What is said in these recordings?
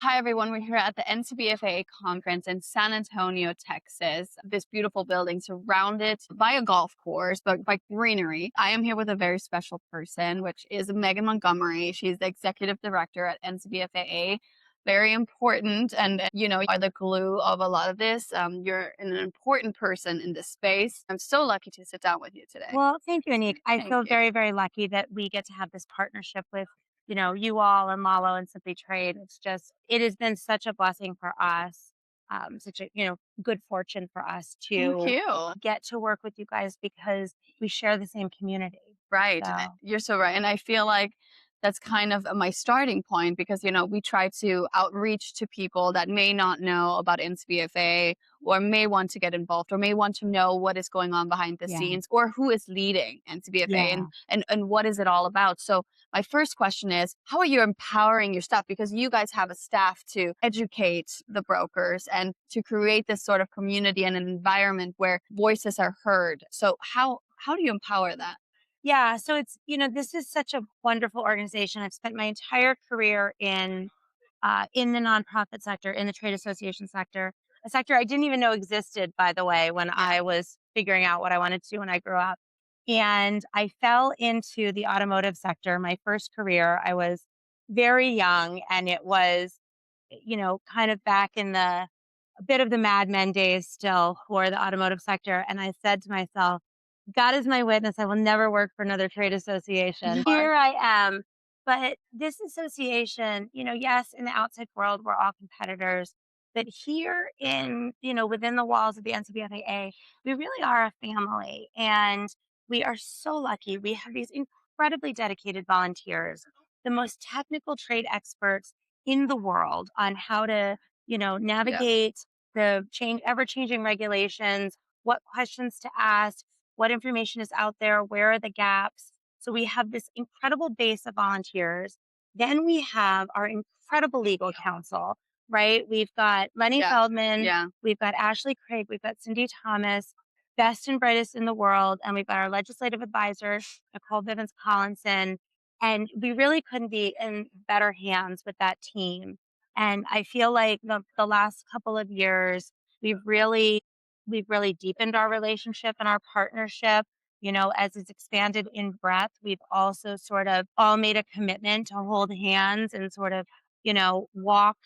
Hi, everyone. We're here at the NCBFAA conference in San Antonio, Texas. This beautiful building surrounded by a golf course, but by greenery. I am here with a very special person, which is Megan Montgomery. She's the executive director at NCBFAA. Very important, and are the glue of a lot of this. You're an important person in this space. I'm so lucky to sit down with you today. Well, thank you, Anik. I Thank feel you. very, very lucky that we get to have this partnership with, you all and Lalo and Simply Trade. It has been such a blessing for us, such a, good fortune for us Thank to you. get to work with you guys because we share the same community. Right. So, You're so right. And I feel like that's kind of my starting point because, we try to outreach to people that may not know about NCBFA or may want to get involved or may want to know what is going on behind the yeah, scenes or who is leading NCBFA yeah. and what is it all about. So my first question is, how are you empowering your staff? Because you guys have a staff to educate the brokers and to create this sort of community and an environment where voices are heard. So how do you empower that? Yeah. So this is such a wonderful organization. I've spent my entire career in the nonprofit sector, in the trade association sector, a sector I didn't even know existed, by the way, when Yeah. I was figuring out what I wanted to do when I grew up. And I fell into the automotive sector. My first career, I was very young, and it was, kind of back in a bit of the Mad Men days still for the automotive sector. And I said to myself, God is my witness. I will never work for another trade association. Sure. Here I am. But this association, yes, in the outside world, we're all competitors. But here within the walls of the NCBFAA, we really are a family. And we are so lucky. We have these incredibly dedicated volunteers, the most technical trade experts in the world on how to, Yeah. navigate the ever changing regulations, what questions to ask, what information is out there, where are the gaps. So we have this incredible base of volunteers. Then we have our incredible legal counsel, right? We've got Lenny Yeah. Feldman, Yeah. we've got Ashley Craig, we've got Cindy Thomas, best and brightest in the world. And we've got our legislative advisor, Nicole Vivens Collinson. And we really couldn't be in better hands with that team. And I feel like the last couple of years, we've really we've really deepened our relationship and our partnership. As it's expanded in breadth, we've also sort of all made a commitment to hold hands and sort of, walk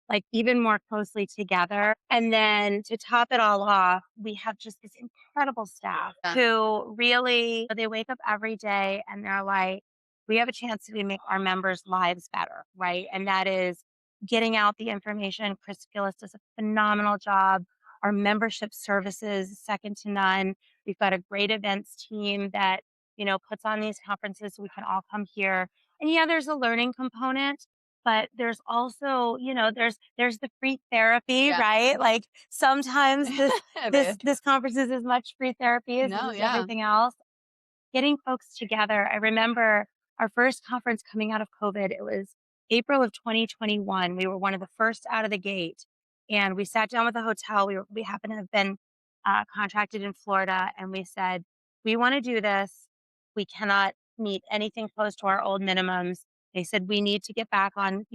like even more closely together. And then to top it all off, we have just this incredible staff Yeah. who really they wake up every day and they're like, we have a chance to make our members' lives better, right? And that is getting out the information. Chris Gillis does a phenomenal job. Our membership services, second to none. We've got a great events team that, puts on these conferences so we can all come here. And yeah, there's a learning component, but there's also, there's the free therapy, Yeah. right? Like sometimes this It this is. this conference is as much free therapy as it No, is yeah. everything else. Getting folks together. I remember our first conference coming out of COVID. It was April of 2021. We were one of the first out of the gate, and we sat down with the hotel. We happened to have been contracted in Florida, and we said we want to do this. We cannot meet anything close to our old minimums. They said we need to get back on,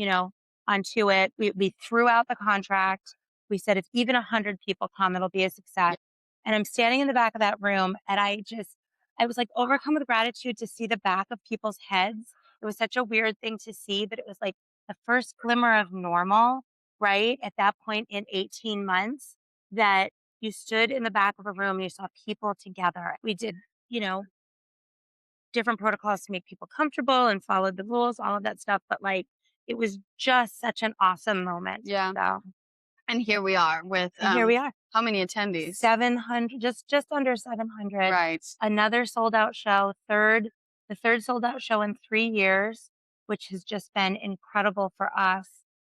onto it. We threw out the contract. We said if even 100 people come, it'll be a Yeah. success. And I'm standing in the back of that room, and I was like overcome with gratitude to see the back of people's heads. It was such a weird thing to see, but it was like the first glimmer of normal, right? At that point in 18 months, that you stood in the back of a room and you saw people together. We did, you know, different protocols to make people comfortable and followed the rules, all of that stuff. But like, it was just such an awesome moment. Yeah. So, And here we are with and here we are. how many attendees? 700, just under 700. Right. Another sold out show, the third sold out show in 3 years, which has just been incredible for us.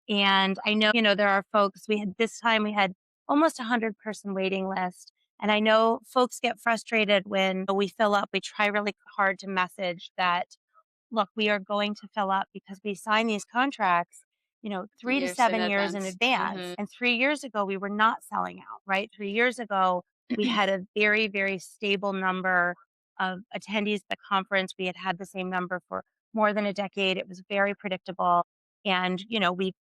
And I know, there are folks we had almost a 100-person waiting list. And I know folks get frustrated when we fill up. We try really hard to message that, look, we are going to fill up because we sign these contracts, 3 to Years in 7 years in advance. advance. Hmm. And 3 years ago, we were not selling out, right? 3 years ago, we had a very, very stable number of attendees at the conference. We had the same number for more than a decade. It was very predictable. And,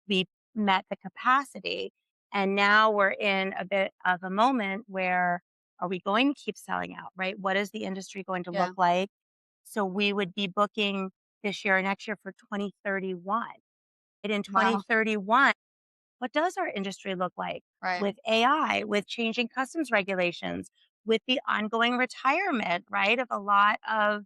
we met the capacity. And now we're in a bit of a moment where, are we going to keep selling out, right? What is the industry going to look Yeah. like? So we would be booking this year or next year for 2031. And in Wow. 2031, what does our industry look like Right. with AI, with changing customs regulations, with the ongoing retirement, right? Of a lot of,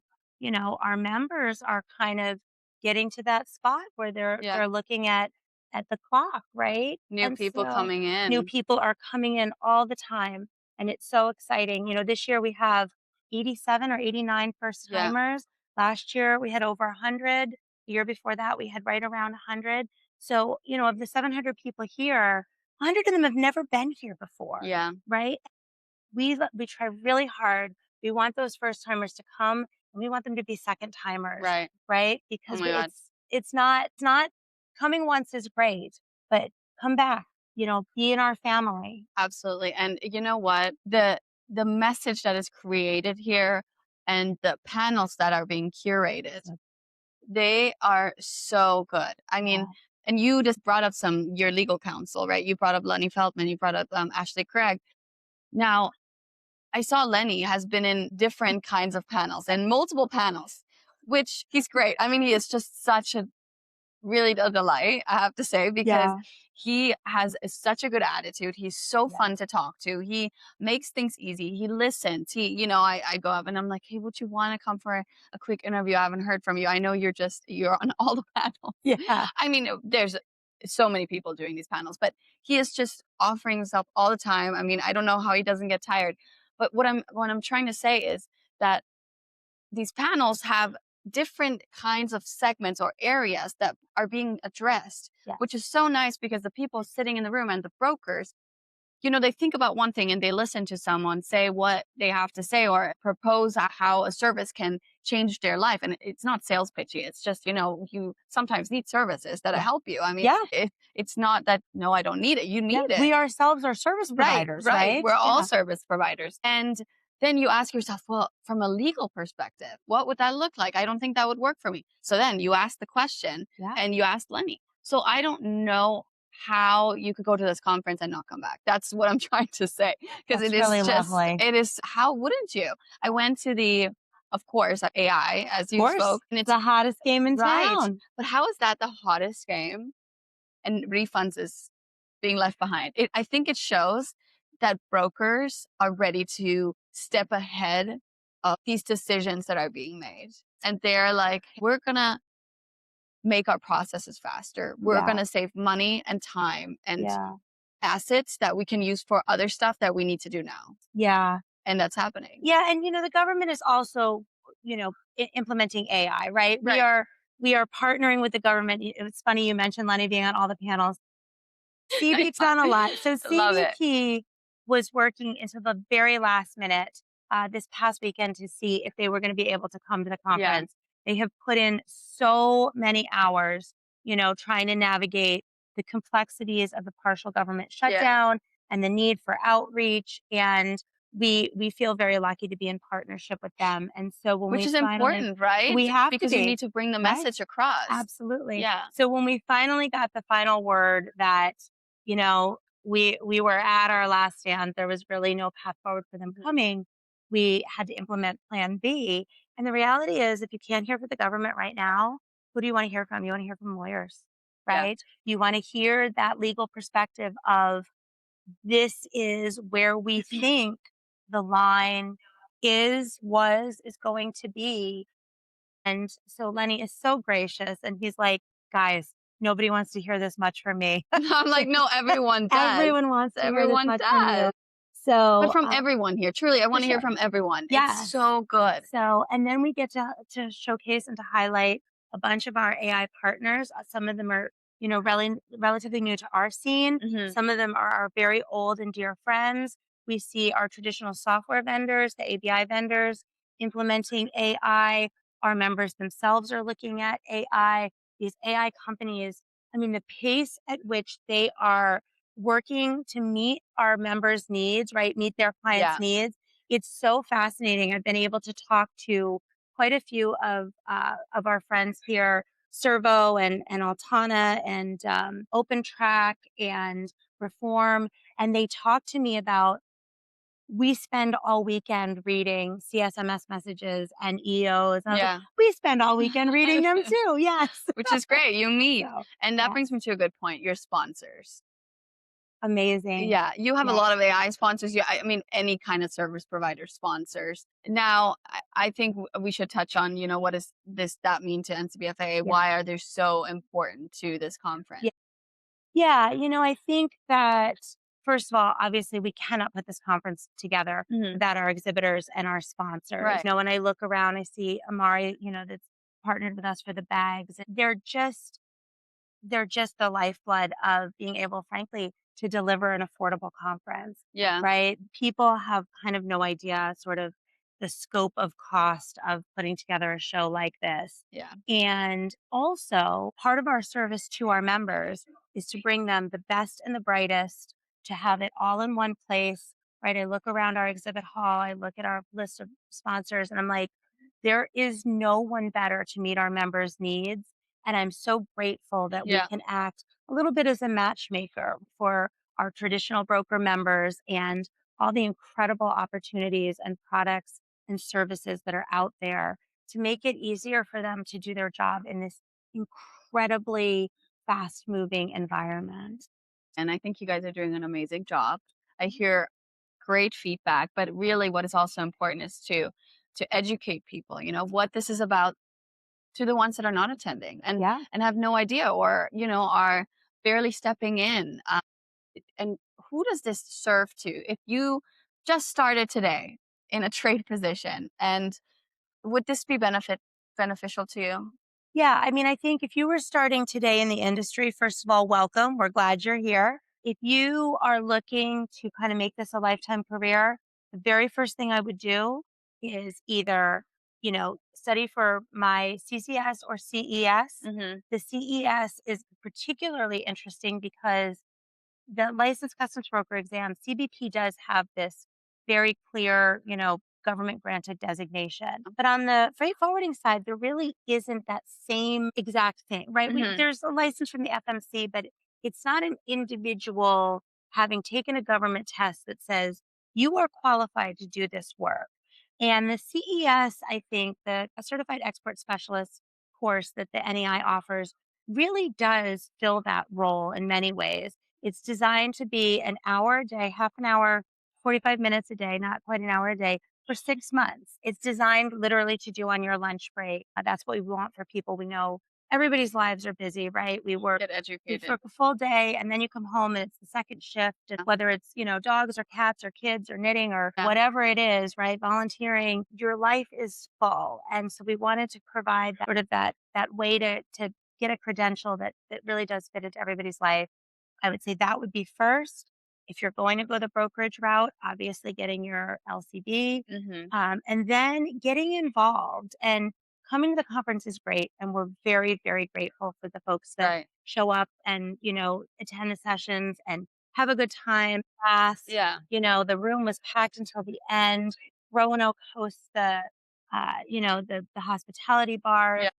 our members are kind of getting to that spot where they're Yeah. they're looking at the clock, right? New And people so coming new in. people are coming in all the time, and it's so exciting. This year we have 87 or 89 first Yeah. timers. Last year we had over 100. The year before that we had right around 100. So, of the 700 people here, 100 of them have never been here before, Yeah. right? We try really hard. We want those first timers to come, and we want them to be second timers, Right. right? Oh Because my God. it's not coming once is great, but come back, be in our family. Absolutely. And you know what? The message that is created here and the panels that are being curated, So, they are so good. I mean, yeah, and you just brought up your legal counsel, right? You brought up Lenny Feldman, you brought up Ashley Craig. Now, I saw Lenny has been in different kinds of panels and multiple panels, which he's great. I mean, he is just such a really a delight, I have to say, because yeah, he has such a good attitude. He's so yeah, fun to talk to. He makes things easy. He listens. I go up and I'm like, hey, would you want to come for a quick interview? I haven't heard from you. I know you're on all the panels. yeah, I mean, there's so many people doing these panels, but he is just offering himself all the time. I mean, I don't know how he doesn't get tired. But what I'm trying to say is that these panels have different kinds of segments or areas that are being addressed, yeah, which is so nice because the people sitting in the room and the brokers, they think about one thing and they listen to someone say what they have to say or propose how a service can change their life. And it's not sales pitchy. It's just, you sometimes need services that yeah, help you. I mean, yeah, it's not that, no, I don't need it. You yeah. need it. We ourselves are service Right, providers, right. right? We're all Yeah, service providers. And then you ask yourself, well, from a legal perspective, what would that look like? I don't think that would work for me. So then you ask the question yeah. and you ask Lenny. So I don't know how you could go to this conference and not come back. That's what I'm trying to say. Because That's really lovely. how wouldn't you? I went to of course, AI, as Of you course, spoke, and it's the hottest game in right. town. But how is that the hottest game and refunds is being left behind? I think it shows that brokers are ready to step ahead of these decisions that are being made. And they're like, we're going to make our processes faster. We're going Yeah, to save money and time and yeah, assets that we can use for other stuff that we need to do now. yeah. And that's happening. Yeah, and the government is also, implementing AI, right? We Right. are we are partnering with the government. It's funny you mentioned Lenny being on all the panels. CB's Yeah. done a lot. So I love it. CBP was working until the very last minute this past weekend to see if they were going to be able to come to the Yeah. conference. They have put in so many hours, trying to navigate the complexities of the partial government Yeah. shutdown and the need for outreach. And we feel very lucky to be in partnership with them. And so when Which we is finally, important, right? we have to Because you be, need to bring the right? message across. Absolutely. Yeah. So when we finally got the final word that, we were at our last stand, there was really no path forward for them coming. We had to implement plan B. And the reality is if you can't hear from the government right now, who do you want to hear from? You want to hear from lawyers, Yeah. right? You want to hear that legal perspective of this is where we think the line is going to be. And so Lenny is so gracious and he's like, guys, nobody wants to hear this much from me. I'm like, no, everyone does. Everyone wants to hear this Everyone much from you. does. But So, from everyone here, truly, I for want to hear sure. from everyone. It's Yes. so good. So, and then we get to showcase and to highlight a bunch of our AI partners. Some of them are, relatively new to our scene. Hmm. Some of them are our very old and dear friends. We see our traditional software vendors, the ABI vendors, implementing AI. Our members themselves are looking at AI. These AI companies, I mean, the pace at which they are working to meet our members' needs, right? Meet their clients' Yeah. needs. It's so fascinating. I've been able to talk to quite a few of our friends here Servo and Altana and OpenTrack and Reform. And they talk to me about we spend all weekend reading CSMS messages and EOs. And I was like, Yeah. we spend all weekend reading them too. Yes. Which is great. You meet. So, And that yeah, brings me to a good point, your sponsors. amazing. Yeah, you have a Yeah. lot of AI sponsors. Yeah, I mean, any kind of service provider sponsors. Now, I think we should touch on, what does that mean to NCBFAA? Yeah. Why are they so important to this conference? Yeah. Yeah. I think that, first of all, obviously, we cannot put this conference together Hmm. without our exhibitors and our sponsors. Right. When I look around, I see Amari, that's partnered with us for the bags. They're just the lifeblood of being able, frankly, to deliver an affordable conference, Yeah. right? People have kind of no idea sort of the scope of cost of putting together a show like this. Yeah. And also, part of our service to our members is to bring them the best and the brightest, to have it all in one place, right? I look around our exhibit hall, I look at our list of sponsors, and I'm like, there is no one better to meet our members' needs, and I'm so grateful that we Yeah. can act a little bit as a matchmaker for our traditional broker members and all the incredible opportunities and products and services that are out there to make it easier for them to do their job in this incredibly fast moving environment. And I think you guys are doing an amazing job. I hear great feedback, but really what is also important is to educate people, what this is about to the ones that are not attending Yeah. and have no idea or, are barely stepping in. And who does this serve to? If you just started today in a trade position, and would this be beneficial to you? Yeah, I mean, I think if you were starting today in the industry, first of all, welcome. We're glad you're here. If you are looking to kind of make this a lifetime career, the very first thing I would do is either, study for my CCS or CES. Hmm. The CES is particularly interesting because the licensed customs broker exam, CBP does have this very clear, government granted designation. But on the freight forwarding side, there really isn't that same exact thing, right? Hmm. There's a license from the FMC, but it's not an individual having taken a government test that says you are qualified to do this work. And the CES, I think, the a certified export specialist course that the NEI offers really does fill that role in many ways. It's designed to be an hour a day, half an hour, 45 minutes a day, not quite an hour a day for 6 months. It's designed literally to do on your lunch break. That's what we want for people. We know everybody's lives are busy, right? Get We educated. work a full day and then you come home and it's the second shift, and whether it's, dogs or cats or kids or knitting or Yeah. whatever it is, right? Volunteering, your life is full. And so we wanted to provide that, sort of that way to get a credential that really does fit into everybody's life. I would say that would be first. If you're going to go the brokerage route, obviously getting your LCB, Hmm. and then getting involved. And coming to the conference is great. And we're very, very grateful for the folks that Right. show up and, attend the sessions and have a good time. Class, Yeah. the room was packed until the end. Roanoke hosts the hospitality bar. Yeah.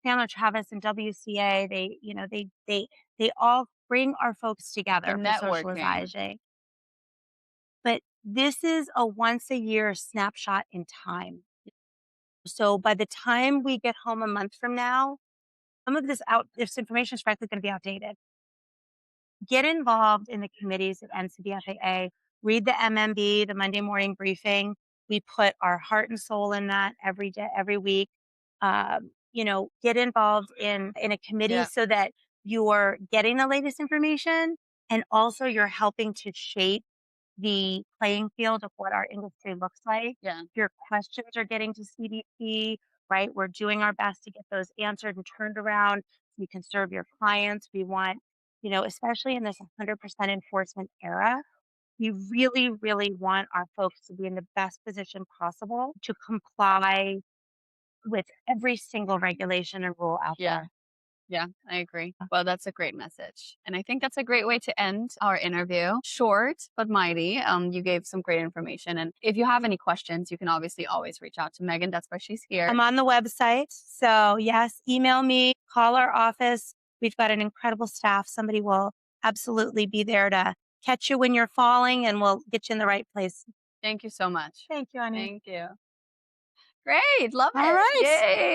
Chandler Travis and WCA, they all bring our folks The together for networking. socializing. But this is a once a year snapshot in time. So by the time we get home a month from now, some of this information is frankly going to be outdated. Get involved in the committees at NCBFAA, read the MMB, the Monday morning briefing. We put our heart and soul in that every day, every week. Get involved in a committee Yeah. so that you're getting the latest information and also you're helping to shape the playing field of what our industry looks like. Yeah. Your questions are getting to CDP, right? We're doing our best to get those answered and turned around so you can serve your clients. We want, especially in this 100% enforcement era, we really, really want our folks to be in the best position possible to comply with every single regulation and rule out Yeah. there. Yeah, I agree. Well, that's a great message. And I think that's a great way to end our interview. Short but mighty. You gave some great information. And if you have any questions, you can obviously always reach out to Megan. That's why she's here. I'm on the website. So, yes, email me, call our office. We've got an incredible staff. Somebody will absolutely be there to catch you when you're falling and we'll get you in the right place. Thank you so much. Thank you, honey. Thank you. Great. Love All it. right. Yay.